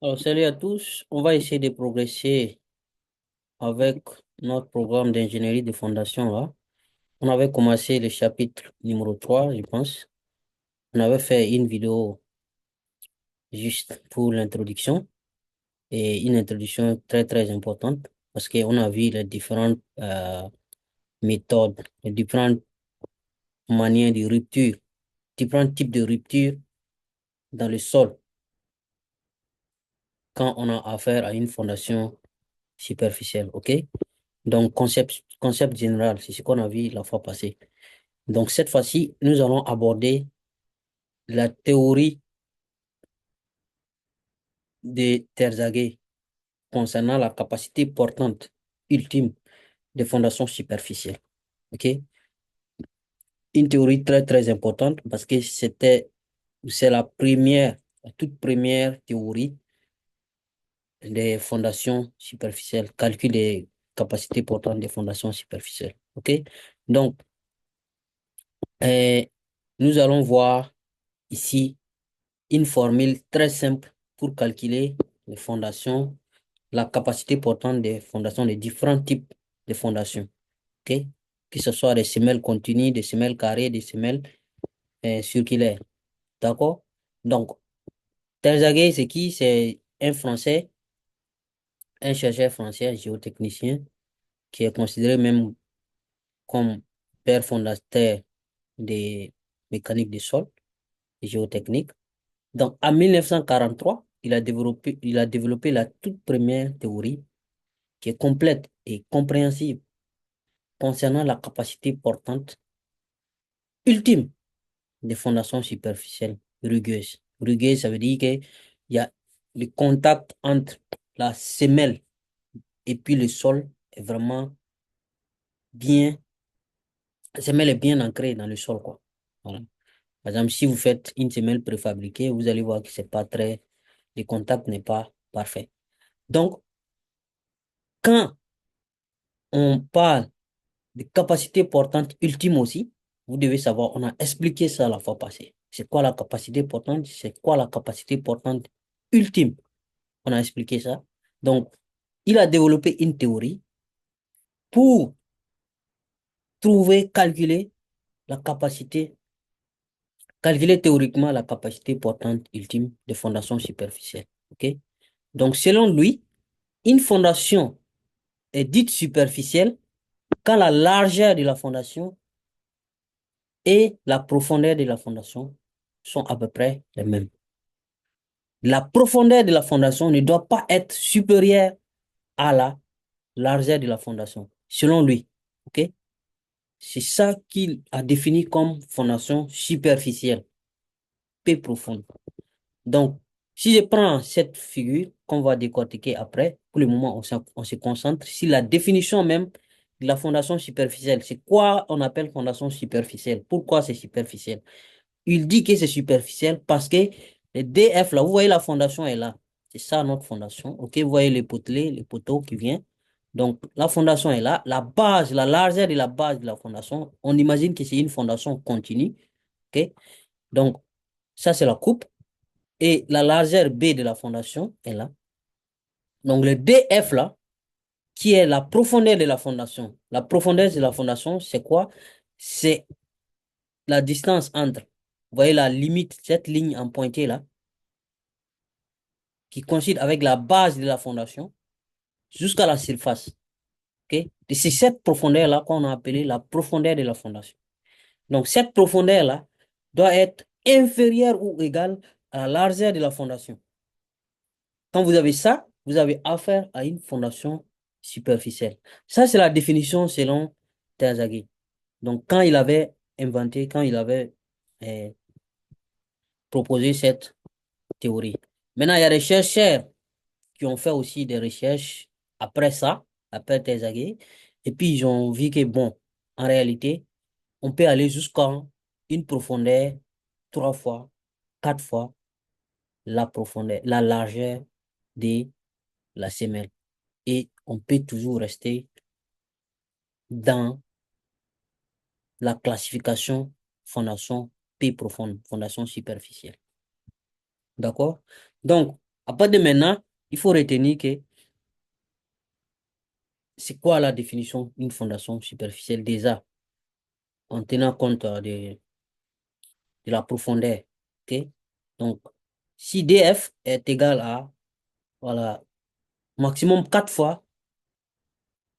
Alors, salut à tous. On va essayer de progresser avec notre programme d'ingénierie de fondation là. On avait commencé le chapitre numéro 3, je pense. On avait fait une vidéo juste pour l'introduction et une introduction très très importante parce qu'on a vu les différentes méthodes, les différentes manières de rupture, différents types de rupture dans le sol quand on a affaire à une fondation superficielle. OK? Donc, concept général, c'est ce qu'on a vu la fois passée. Donc, cette fois-ci, nous allons aborder la théorie de Terzaghi concernant la capacité portante ultime des fondations superficielles. OK? Une théorie très, très importante parce que c'est la toute première théorie des fondations superficielles, calcul des capacités portantes des fondations superficielles. OK? Donc, euh, nous allons voir ici une formule très simple pour calculer les fondations, la capacité portante des fondations, des différents types de fondations. OK? Que ce soit des semelles continues, des semelles carrées, des semelles circulaires. D'accord? Donc, Terzaghi, c'est qui? C'est un Français, un chercheur français, un géotechnicien, qui est considéré même comme père fondateur des mécaniques du sol, géotechnique. Donc, en 1943, il a développé la toute première théorie qui est complète et compréhensible concernant la capacité portante ultime des fondations superficielles rugueuses. Rugueuse, ça veut dire qu'il y a le contact entre la semelle et puis le sol est vraiment bien, la semelle est bien ancrée dans le sol, quoi. Voilà. Par exemple, si vous faites une semelle préfabriquée, vous allez voir que c'est pas très, le contact n'est pas parfait. Donc, quand on parle de capacité portante ultime aussi, vous devez savoir, on a expliqué ça la fois passée. C'est quoi la capacité portante? C'est quoi la capacité portante ultime? On a expliqué ça. Donc, il a développé une théorie pour calculer la capacité, calculer théoriquement la capacité portante ultime de fondation superficielle. OK? Donc, selon lui, une fondation est dite superficielle quand la largeur de la fondation et la profondeur de la fondation sont à peu près les mêmes. La profondeur de la fondation ne doit pas être supérieure à la largeur de la fondation, selon lui. OK? C'est ça qu'il a défini comme fondation superficielle, peu profonde. Donc, si je prends cette figure qu'on va décortiquer après, pour le moment, on se concentre sur la définition même de la fondation superficielle. C'est quoi on appelle fondation superficielle? Pourquoi c'est superficiel? Il dit que c'est superficiel parce que les DF, là, vous voyez la fondation est là. C'est ça notre fondation. OK, vous voyez les poteaux qui viennent. Donc, la fondation est là. La base, la largeur de la base de la fondation, on imagine que c'est une fondation continue. OK? Donc, ça, c'est la coupe. Et la largeur B de la fondation est là. Donc, le DF, là, qui est la profondeur de la fondation. La profondeur de la fondation, c'est quoi? C'est la distance entre, vous voyez la limite, cette ligne en pointé là, qui coïncide avec la base de la fondation jusqu'à la surface. OK? Et c'est cette profondeur-là qu'on a appelée la profondeur de la fondation. Donc, cette profondeur-là doit être inférieure ou égale à la largeur de la fondation. Quand vous avez ça, vous avez affaire à une fondation superficielle. Ça, c'est la définition selon Terzaghi. Donc, quand il avait euh, proposé cette théorie. Maintenant, il y a des chercheurs qui ont fait aussi des recherches après ça, après Terzaghi, et puis ils ont vu que, bon, en réalité, on peut aller jusqu'à une profondeur 3 fois, 4 fois la profondeur, la largeur de la semelle. Et on peut toujours rester dans la classification fondation P profonde, fondation superficielle. D'accord? Donc, À partir de maintenant, il faut retenir que c'est quoi la définition d'une fondation superficielle déjà, en tenant compte de la profondeur. OK? Donc, si DF est égal à, voilà, maximum 4 fois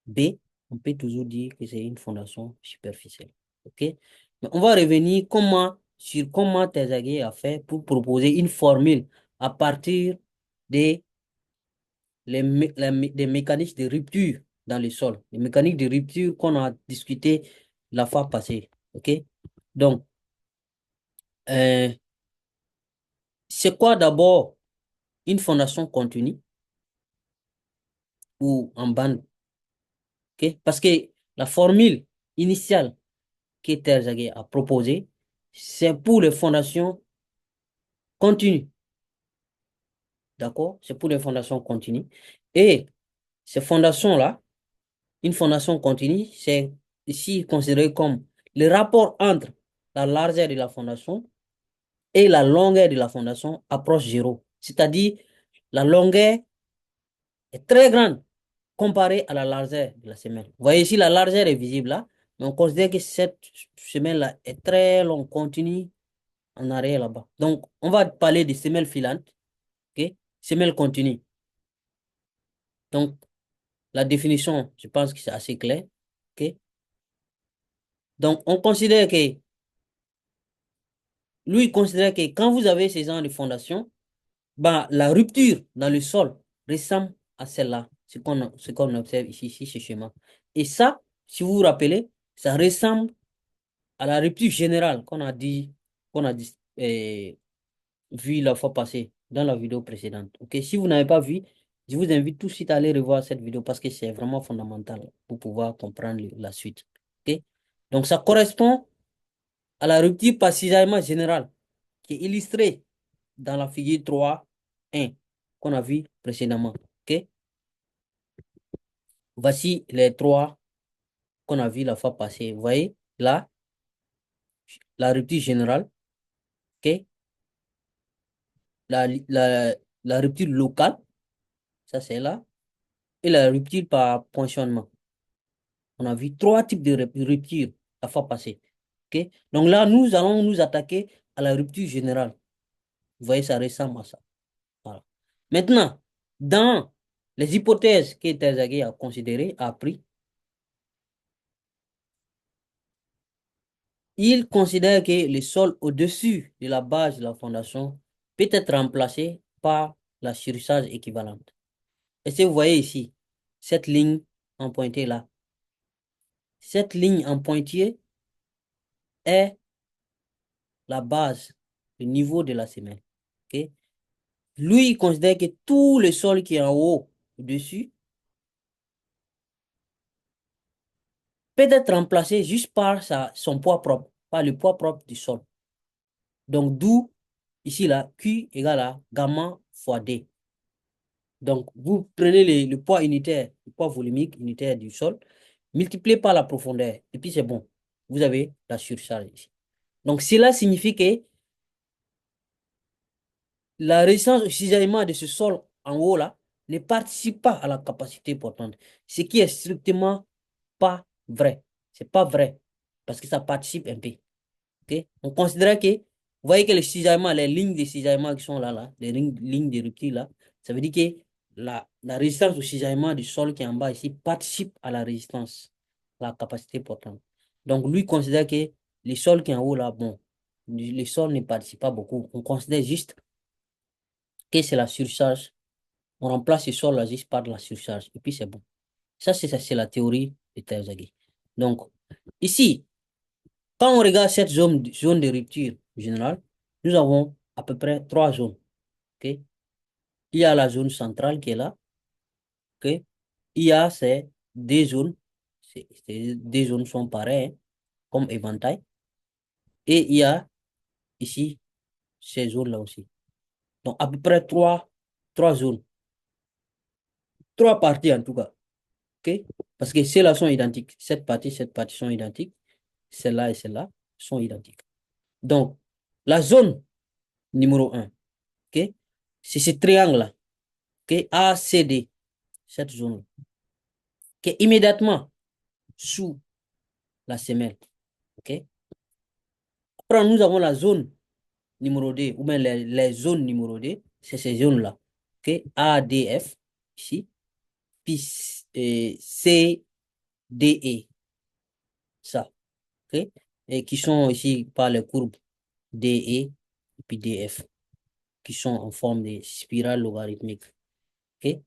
B, on peut toujours dire que c'est une fondation superficielle. OK? Mais on va revenir sur comment Terzaghi a fait pour proposer une formule à partir des, des mécanismes de rupture dans le sol. Les mécaniques de rupture qu'on a discuté la fois passée. OK? Donc, euh, c'est quoi d'abord une fondation continue ou en bande? OK? Parce que la formule initiale que Terzaghi a proposée, c'est pour les fondations continues. D'accord? C'est pour les fondations continues. Et ces fondations-là, une fondation continue, c'est ici considéré comme le rapport entre la largeur de la fondation et la longueur de la fondation approche zéro. C'est-à-dire, la longueur est très grande comparée à la largeur de la semelle. Vous voyez ici, la largeur est visible là, mais on considère que cette semelle-là est très longue, continue en arrière là-bas. Donc, on va parler de semelle filante, ok? Semelle continue. Donc, la définition, je pense que c'est assez clair, ok? Donc, on considère que, lui, il considère que quand vous avez ces gens de fondation, bah, la rupture dans le sol ressemble à celle-là, ce qu'on observe ici, ce schéma. Et ça, si vous vous rappelez, ça ressemble à la rupture générale qu'on a vu la fois passée dans la vidéo précédente. Ok, si vous n'avez pas vu, je vous invite tout de suite à aller revoir cette vidéo parce que c'est vraiment fondamental pour pouvoir comprendre la suite. Ok, donc ça correspond à la rupture par cisaillement général qui est illustrée dans la figure 3.1 qu'on a vu précédemment. Ok, voici les trois qu'on a vu la fois passée. Vous voyez là, la rupture générale, ok, la, la, la rupture locale, ça c'est là, et la rupture par poinçonnement. On a vu trois types de ruptures la fois passée. Ok? Donc là, nous allons nous attaquer à la rupture générale. Vous voyez, ça ressemble à ça. Voilà. Maintenant, dans les hypothèses que Terzaghi a considérées, a pris, il considère que le sol au-dessus de la base de la fondation peut être remplacé par la surcharge équivalente. Et si vous voyez ici, cette ligne en pointé là, cette ligne en pointillé est la base, le niveau de la semelle. Ok? Lui, il considère que tout le sol qui est en haut, au-dessus, peut être remplacé juste par son poids propre, par le poids propre du sol. Donc, d'où, ici, là, Q égale à gamma fois D. Donc, vous prenez le poids unitaire, le poids volumique unitaire du sol, multiplié par la profondeur, et puis c'est bon. Vous avez la surcharge ici. Donc, cela signifie que la résistance au cisaillement de ce sol en haut là ne participe pas à la capacité portante, ce qui est strictement pas vrai. C'est pas vrai parce que ça participe un peu. Ok? On considère que, vous voyez que les cisaillements, les lignes de cisaillement qui sont là, les lignes de rupture là, ça veut dire que la résistance au cisaillement du sol qui est en bas ici participe à la résistance, à la capacité portante. Donc lui considère que le sol qui est en haut là, bon, le sol ne participe pas beaucoup. On considère juste que c'est la surcharge. On remplace ce sol-là juste par de la surcharge. Et puis c'est bon. Ça, c'est la théorie de Terzaghi. Donc, ici, quand on regarde cette zone de rupture générale, nous avons à peu près trois zones. Ok? Il y a la zone centrale qui est là. Ok? Il y a ces deux zones. Ces deux zones sont pareilles, hein, comme éventail. Et il y a ici ces zones-là aussi. Donc, à peu près trois zones. Trois parties en tout cas. OK? Parce que celles-là sont identiques. Cette partie sont identiques. Celle-là et celle-là sont identiques. Donc, la zone numéro un, OK? C'est ce triangle-là. OK, ACD, cette zone, qui est immédiatement sous la semelle. OK? Après, nous avons la zone numéro D, ou bien les zones numéro D, c'est ces zones-là. OK? ADF, ici, puis CDE, ça. OK? Et qui sont ici par les courbes DE et puis DF, qui sont en forme de spirale logarithmique. OK?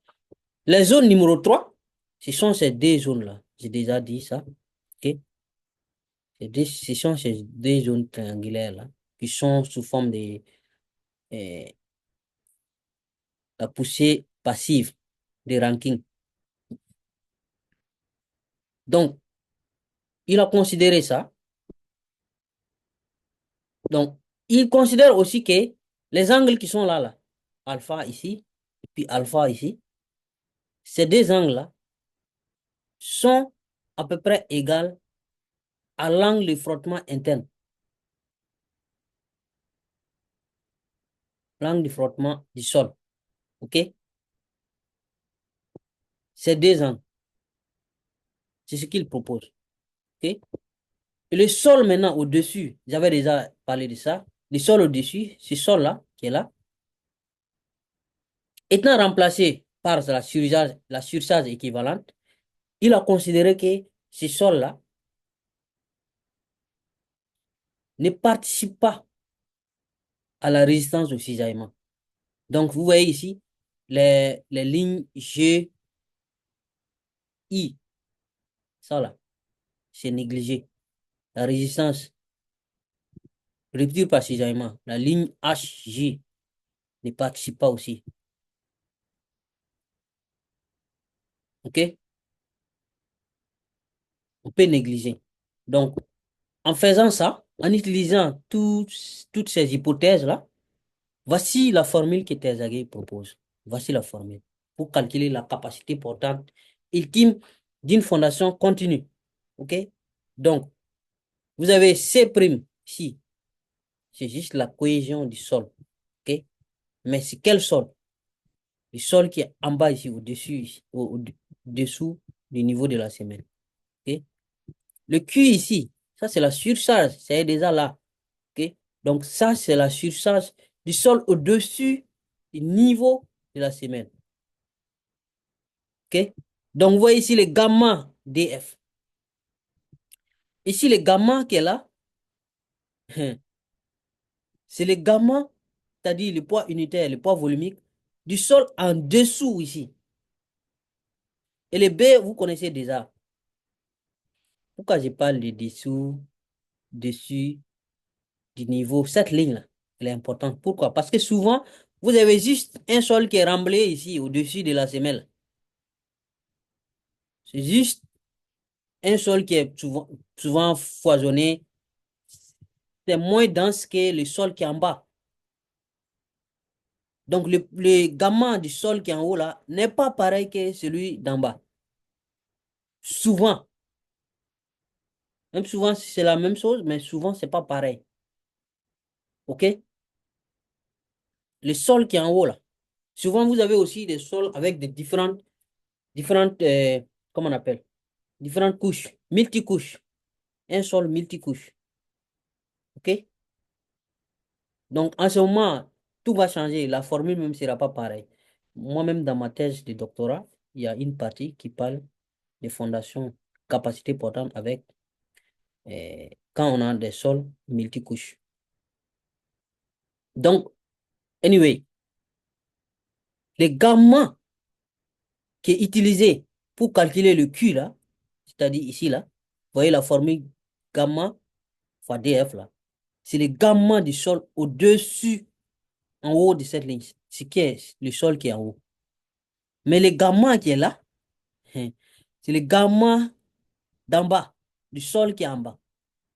Les zones numéro 3, ce sont ces deux zones-là. J'ai déjà dit ça. OK? Ce sont ces deux zones triangulaires-là qui sont sous forme de euh, la poussée passive de ranking. Donc, il a considéré ça. Donc, il considère aussi que les angles qui sont là, alpha ici, et puis alpha ici, ces deux angles-là sont à peu près égales à l'angle de frottement interne. L'angle de frottement du sol. OK? Ces deux angles. C'est ce qu'il propose. OK? Et le sol maintenant au-dessus, j'avais déjà parlé de ça. Le sol au-dessus, ce sol-là, qui est là, étant remplacé par la surcharge équivalente, il a considéré que ce sol-là ne participe pas à la résistance au cisaillement. Donc, vous voyez ici, les lignes G, I, ça là, c'est négligé. La résistance, rupture par cisaillement, la ligne H, J ne participe pas aussi. OK? On peut négliger. Donc, en faisant ça, en utilisant toutes ces hypothèses-là, voici la formule que Terzaghi propose. Voici la formule pour calculer la capacité portante ultime d'une fondation continue. OK? Donc, vous avez C' ici. C'est juste la cohésion du sol. OK? Mais c'est quel sol? Le sol qui est en bas ici, au-dessus, au-dessous du niveau de la semelle. OK? Le Q ici, ça c'est la surcharge, c'est déjà là. OK? Donc ça, c'est la surcharge du sol au-dessus du niveau de la semelle. OK? Donc vous voyez ici le gamma DF. Ici, le gamma qui est là, c'est le gamma, c'est-à-dire le poids unitaire, le poids volumique du sol en dessous ici. Et le B, vous connaissez déjà. Pourquoi je parle de dessous, dessus, du niveau, cette ligne-là, elle est importante. Pourquoi? Parce que souvent, vous avez juste un sol qui est remblé ici, au-dessus de la semelle. C'est juste un sol qui est souvent foisonné. C'est moins dense que le sol qui est en bas. Donc, le gamma du sol qui est en haut là n'est pas pareil que celui d'en bas. Souvent, même souvent, c'est la même chose, mais souvent, c'est pas pareil. OK? Le sol qui est en haut là. Souvent, vous avez aussi des sols avec des différentes, comment on appelle? Différentes couches, multicouches. Un sol multicouche. OK? Donc, en ce moment, tout va changer. La formule même ne sera pas pareille. Moi-même, dans ma thèse de doctorat, il y a une partie qui parle des fondations capacité portante avec quand on a des sols multicouches. Donc, anyway, le gamma qui est utilisé pour calculer le Q là, c'est-à-dire ici là, vous voyez la formule gamma fois DF là, c'est le gamma du sol au-dessus, en haut de cette ligne, ce qui est le sol qui est en haut. Mais le gamma qui est là, hein, c'est le gamma d'en bas, du sol qui est en bas.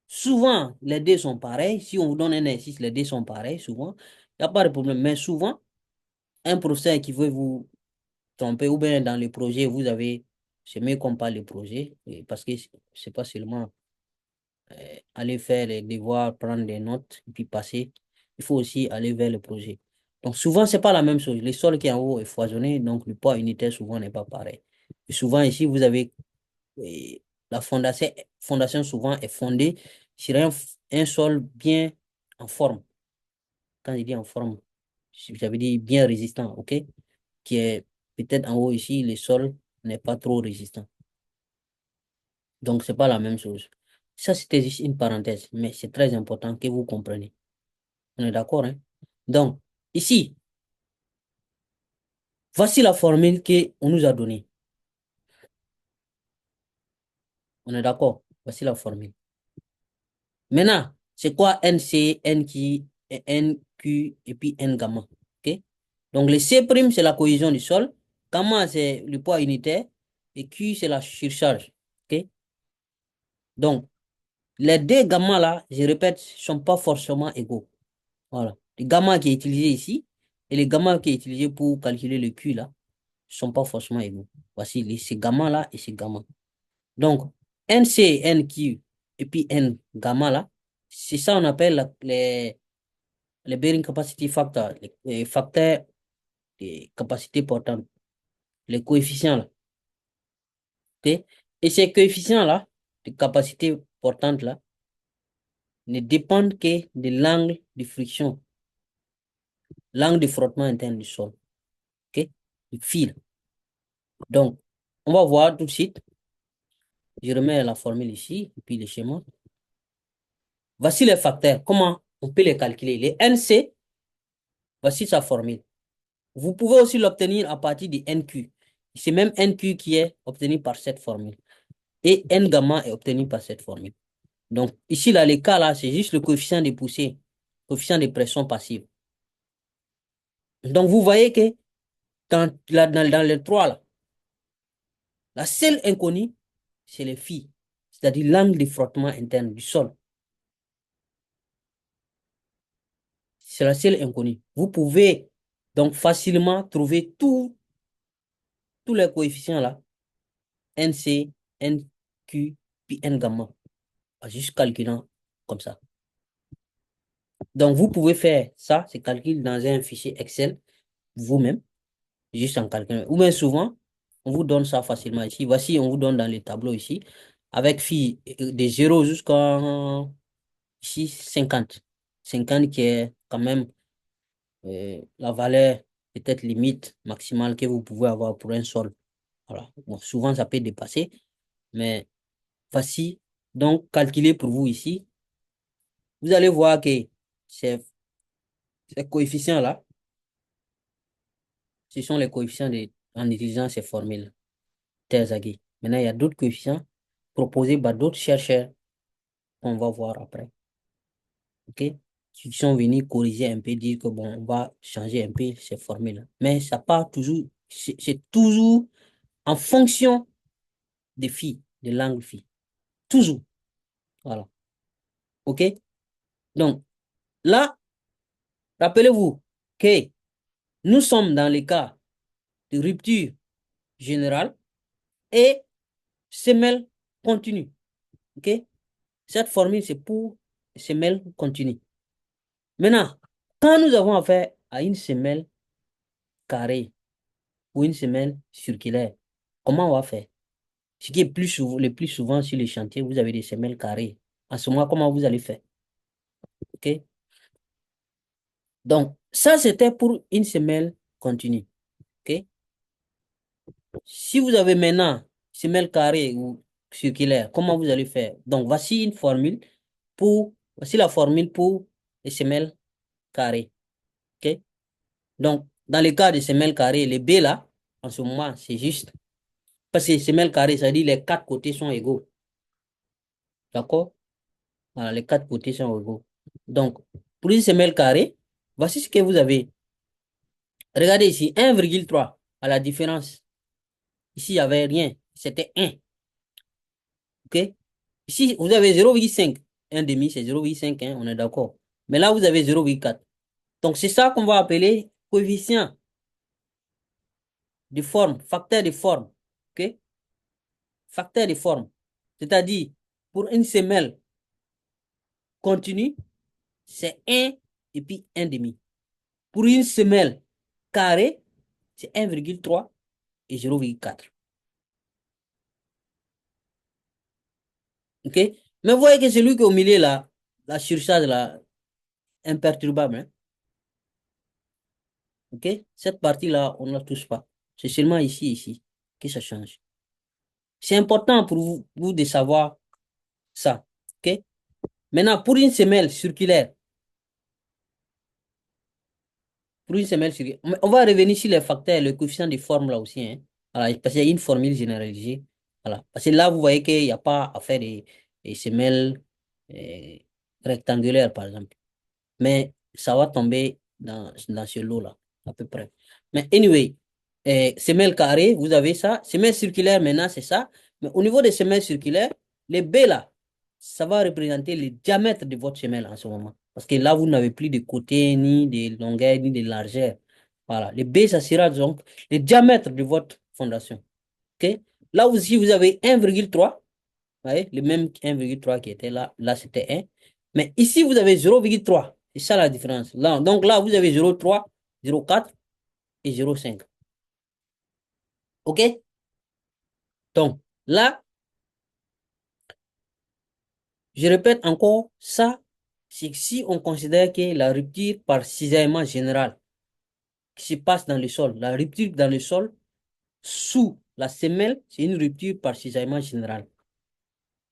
Souvent, les deux sont pareils. Si on vous donne un exercice, les deux sont pareils, souvent. Il n'y a pas de problème. Mais souvent, un professeur qui veut vous tromper, ou bien dans le projet, vous avez, c'est mieux qu'on parle de projet, parce que c'est pas seulement aller faire les devoirs, prendre des notes, et puis passer. Il faut aussi aller vers le projet. Donc souvent, c'est pas la même chose. Le sol qui est en haut est foisonné, donc le poids unitaire souvent n'est pas pareil. Et souvent ici, vous avez la fondation souvent est fondée sur un sol bien en forme. Quand je dis en forme, j'avais dit bien résistant, ok? Qui est peut-être en haut ici, le sol n'est pas trop résistant. Donc, c'est pas la même chose. Ça, c'était juste une parenthèse, mais c'est très important que vous compreniez. On est d'accord, hein? Donc, ici, voici la formule qu'on nous a donnée. On est d'accord? Voici la formule. Maintenant, c'est quoi NC, NQ, NQ et puis N gamma? OK? Donc, le C', c'est la cohésion du sol. Gamma, c'est le poids unitaire. Et Q, c'est la surcharge. OK? Donc, les deux gamma là, je répète, ne sont pas forcément égaux. Voilà. Le gamma qui est utilisé ici et le gamma qui est utilisé pour calculer le Q là, ne sont pas forcément égaux. Voici ces gamma là et ces gamma. Donc, NC, NQ et puis N gamma là, c'est ça on appelle les bearing capacity factors, les facteurs de capacité portante, les coefficients là. OK? Et ces coefficients là, de capacité portante là, ne dépendent que de l'angle de friction, l'angle de frottement interne du sol. OK? Le fil. Donc, on va voir tout de suite. Je remets la formule ici, et puis le schéma. Voici les facteurs. Comment on peut les calculer? Les NC, voici sa formule. Vous pouvez aussi l'obtenir à partir de NQ. C'est même NQ qui est obtenu par cette formule. Et N gamma est obtenu par cette formule. Donc, ici, là, les cas, là, c'est juste le coefficient de poussée, coefficient de pression passive. Donc, vous voyez que dans les trois, là, la seule inconnue, c'est les phi, c'est-à-dire l'angle de frottement interne du sol. C'est la seule inconnue. Vous pouvez donc facilement trouver tous les coefficients là, NC, NQ, puis N gamma, en juste calculant comme ça. Donc, vous pouvez faire ça, ces calculs dans un fichier Excel, vous-même, juste en calculant. Ou bien souvent, on vous donne ça facilement ici. Voici, on vous donne dans les tableaux ici, avec phi de 0 jusqu'à ici 50. 50 qui est quand même la valeur peut-être limite maximale que vous pouvez avoir pour un sol. Voilà. Bon, souvent, ça peut dépasser, mais voici, donc, calculer pour vous ici. Vous allez voir que ces, ces coefficients-là, ce sont les coefficients en utilisant ces formules Terzaghi. Maintenant, il y a d'autres coefficients proposés par d'autres chercheurs qu'on va voir après. OK? Qui sont venus corriger un peu, dire que bon, on va changer un peu ces formules. Mais ça part toujours, c'est toujours en fonction des phi, de l'angle phi. Toujours. Voilà. OK? Donc, là, rappelez-vous que nous sommes dans le cas de rupture générale et semelle continue. OK? Cette formule, c'est pour semelle continue. Maintenant, quand nous avons affaire à une semelle carrée ou une semelle circulaire, comment on va faire? Ce qui est le plus souvent sur les chantiers, vous avez des semelles carrées. En ce moment, comment vous allez faire? OK? Donc, ça, c'était pour une semelle continue. OK? Si vous avez maintenant semelle carrée ou circulaire, comment vous allez faire? Donc, voici la formule pour les semelles carrées. OK? Donc, dans le cas de semelles carrées, les B là, en ce moment, c'est juste. Parce que semelle carrée, ça dit les quatre côtés sont égaux. D'accord? Voilà, les quatre côtés sont égaux. Donc, pour une semelle carrée, voici ce que vous avez. Regardez ici, 1,3 à la différence. Ici, il n'y avait rien. C'était 1. OK? Ici, vous avez 0,5. Un demi, c'est 0,5, hein, on est d'accord. Mais là, vous avez 0,4. Donc, c'est ça qu'on va appeler coefficient de forme, facteur de forme. OK? Facteur de forme. C'est-à-dire, pour une semelle continue, c'est 1 et puis 1 demi. Pour une semelle carrée, c'est 1,3 et 0,4. OK? Mais vous voyez que celui qui est au milieu là, la surcharge là, imperturbable, hein. OK? Cette partie-là, on ne la touche pas. C'est seulement ici, que ça change. C'est important pour vous de savoir ça. OK? Maintenant, pour une semelle circulaire, on va revenir sur les facteurs, le coefficient de forme là aussi, hein. Voilà, parce qu'il y a une formule généralisée. Voilà. Parce que là, vous voyez qu'il n'y a pas à faire des semelles euh, rectangulaires, par exemple. Mais ça va tomber dans ce lot-là, à peu près. Mais anyway, semelle carrée, vous avez ça. Semelle circulaire, maintenant, c'est ça. Mais au niveau des semelles circulaires, les B là, ça va représenter le diamètre de votre semelle en ce moment. Parce que là, vous n'avez plus de côté, ni de longueur, ni de largeur. Voilà. Le B, ça sera donc le diamètre de votre fondation. OK? Là aussi, vous avez 1,3. Vous voyez, le même 1,3 qui était là. Là, c'était 1. Mais ici, vous avez 0,3. C'est ça la différence. Là, donc là, vous avez 0,3, 0,4 et 0,5. OK? Donc là, je répète encore, ça, c'est si on considère que la rupture par cisaillement général qui se passe dans le sol, la rupture dans le sol sous la semelle, c'est une rupture par cisaillement général.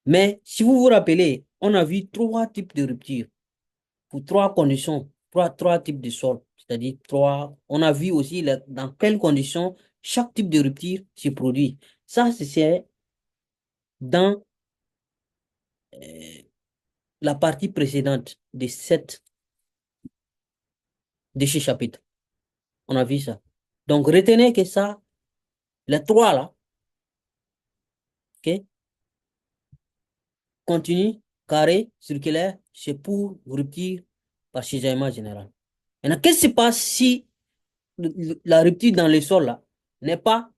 Mais si vous vous rappelez, on a vu trois types de ruptures pour trois conditions, trois types de sol. C'est-à-dire trois. On a vu aussi dans quelles conditions chaque type de rupture se produit. Ça, c'est dans euh, la partie précédente de ce chapitre. On a vu ça. Donc, retenez que ça, les trois là, ok, continu, carré, circulaire, c'est pour rupture par cisaillement général. Maintenant, qu'est-ce qui se passe si la rupture dans le sol là n'est pas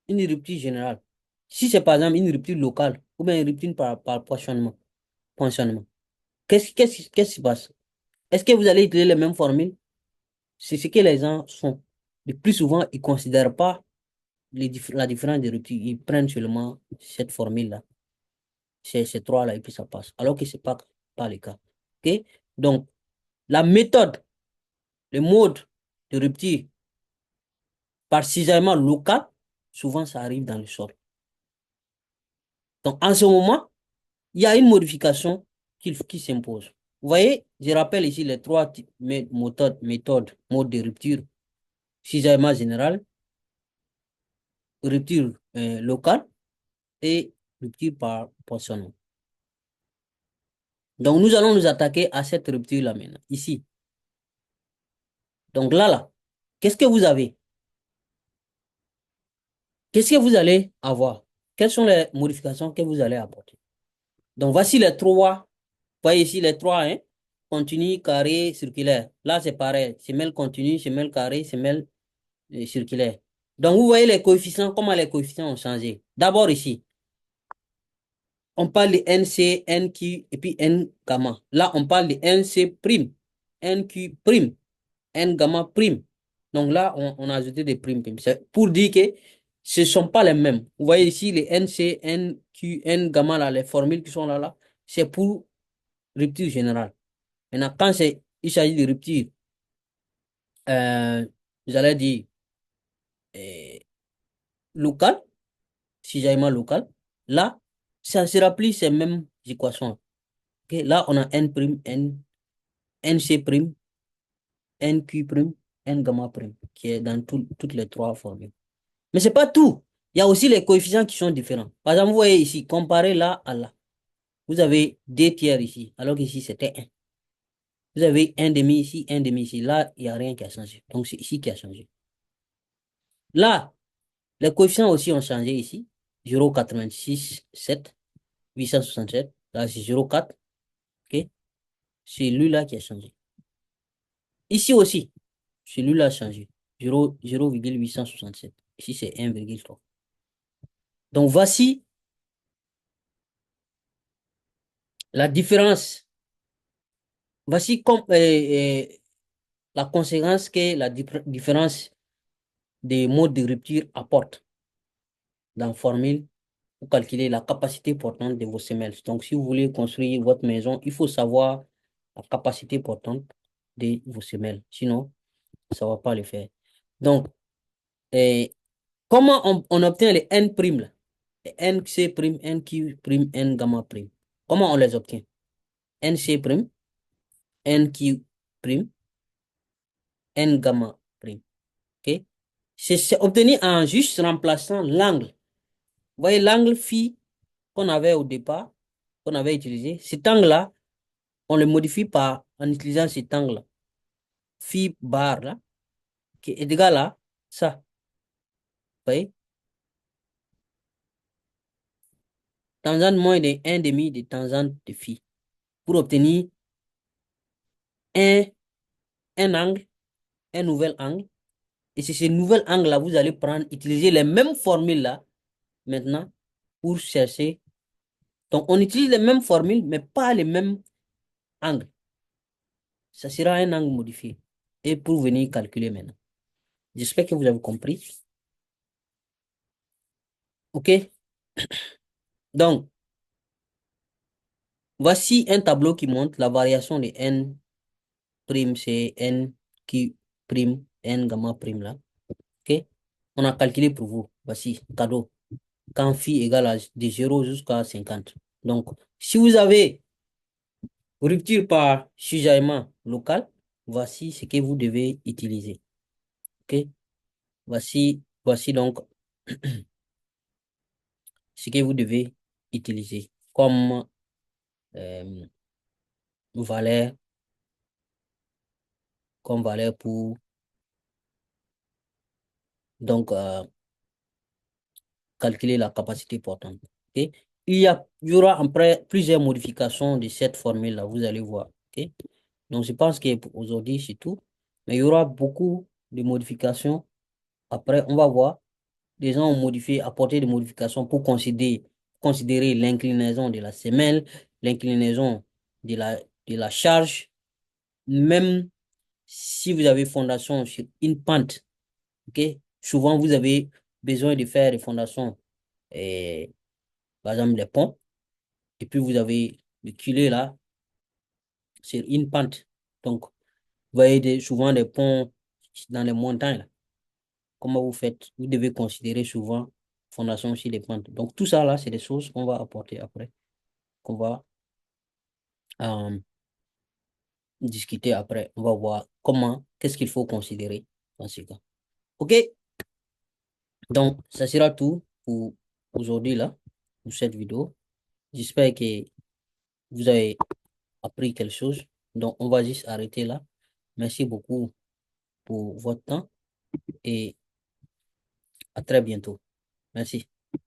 une rupture générale? Si c'est par exemple une rupture locale ou bien une rupture par poinçonnement, qu'est-ce qui se passe? Est-ce que vous allez utiliser les mêmes formules? C'est ce que les gens font. Le plus souvent, ils ne considèrent pas la différence de rupture. Ils prennent seulement cette formule-là, ces trois-là, et puis ça passe. Alors que ce n'est pas le cas. OK? Donc, la méthode, le mode de rupture par cisaillement local, souvent ça arrive dans le sol. Donc, en ce moment, il y a une modification qui s'impose. Vous voyez, je rappelle ici les trois modes de rupture. Cisaillement général, rupture locale et rupture par poissonnement. Donc, nous allons nous attaquer à cette rupture-là maintenant, ici. Donc là, qu'est-ce que vous avez? Qu'est-ce que vous allez avoir? Quelles sont les modifications que vous allez apporter? Donc, voici les trois. Vous voyez ici les trois, hein? Continu, carré, circulaire. Là, c'est pareil. Semelle continue, semelle carré, semelle circulaire. Donc, vous voyez les coefficients, comment les coefficients ont changé. D'abord ici, on parle de NC, NQ et puis N gamma. Là, on parle de NC prime, NQ prime, N gamma prime. Donc là, on a ajouté des primes. C'est pour dire que ce ne sont pas les mêmes. Vous voyez ici les NC, NQ, N gamma, là, les formules qui sont là, c'est pour rupture générale. Maintenant, quand il s'agit de rupture, j'allais dire euh, locale, si j'aille mal local, là, ça ne sera plus ces mêmes équations. Ok, là, on a N prime, NC prime, NQ prime, N gamma prime, qui est dans toutes les trois formules. Mais ce n'est pas tout. Il y a aussi les coefficients qui sont différents. Par exemple, vous voyez ici, comparé là à là. Vous avez 2 tiers ici, alors qu'ici, c'était 1. Vous avez un demi ici, un demi ici. Là, il n'y a rien qui a changé. Donc, c'est ici qui a changé. Là, les coefficients aussi ont changé ici. 0,86, 7, 867. Là, c'est 0,4. OK? C'est lui-là qui a changé. Ici aussi, celui-là a changé. 0,867. Ici, c'est 1,3. Donc, voici la différence. Voici la conséquence que la différence des modes de rupture apporte dans la formule pour calculer la capacité portante de vos semelles. Donc, si vous voulez construire votre maison, il faut savoir la capacité portante de vos semelles. Sinon, ça ne va pas le faire. Donc, eh, comment on obtient les N primes là? Les NC prime, NQ prime, N gamma prime. Comment on les obtient? NC prime, NQ prime, N gamma prime. OK? C'est obtenu en juste remplaçant l'angle. Vous voyez l'angle phi qu'on avait au départ, qu'on avait utilisé. Cet angle-là, on le modifie par, en utilisant cet angle-là. Phi bar là, qui est égal à ça. Vous voyez? Tangente moins de 1 demi de tangente de phi. Pour obtenir un, un angle, un nouvel angle. Et c'est ce nouvel angle-là, vous allez prendre, utiliser les mêmes formules-là, maintenant, pour chercher. Donc, on utilise les mêmes formules, mais pas les mêmes angles. Ça sera un angle modifié. Et pour venir calculer maintenant. J'espère que vous avez compris. OK? Donc, voici un tableau qui montre la variation de n prime C, n qui prime, n gamma prime là. OK? On a calculé pour vous. Voici, cadeau. Quand phi égale à de 0 jusqu'à 50. Donc, si vous avez rupture par cisaillement local, voici ce que vous devez utiliser. OK? Voici donc ce que vous devez utiliser comme euh, valeur, pour donc calculer la capacité portante. OK? Il y aura après plusieurs modifications de cette formule-là, vous allez voir. OK? Donc, je pense que pour aujourd'hui, c'est tout. Mais il y aura beaucoup de modifications. Après, on va voir. Les gens ont modifié, apporté des modifications pour considérer l'inclinaison de la semelle, l'inclinaison de la charge. Même si vous avez fondation sur une pente, ok, souvent vous avez besoin de faire des fondations, et, par exemple les ponts, et puis vous avez le culé là sur une pente. Donc, vous voyez souvent des ponts dans les montagnes là. Comment vous faites? Vous devez considérer souvent fondation sur les pentes. Donc, tout ça là, c'est des choses qu'on va apporter après, qu'on va euh, discuter après. On va voir qu'est-ce qu'il faut considérer dans ce cas. OK? Donc, ça sera tout pour aujourd'hui là, pour cette vidéo. J'espère que vous avez appris quelque chose. Donc, on va juste arrêter là. Merci beaucoup pour votre temps et à très bientôt. Merci.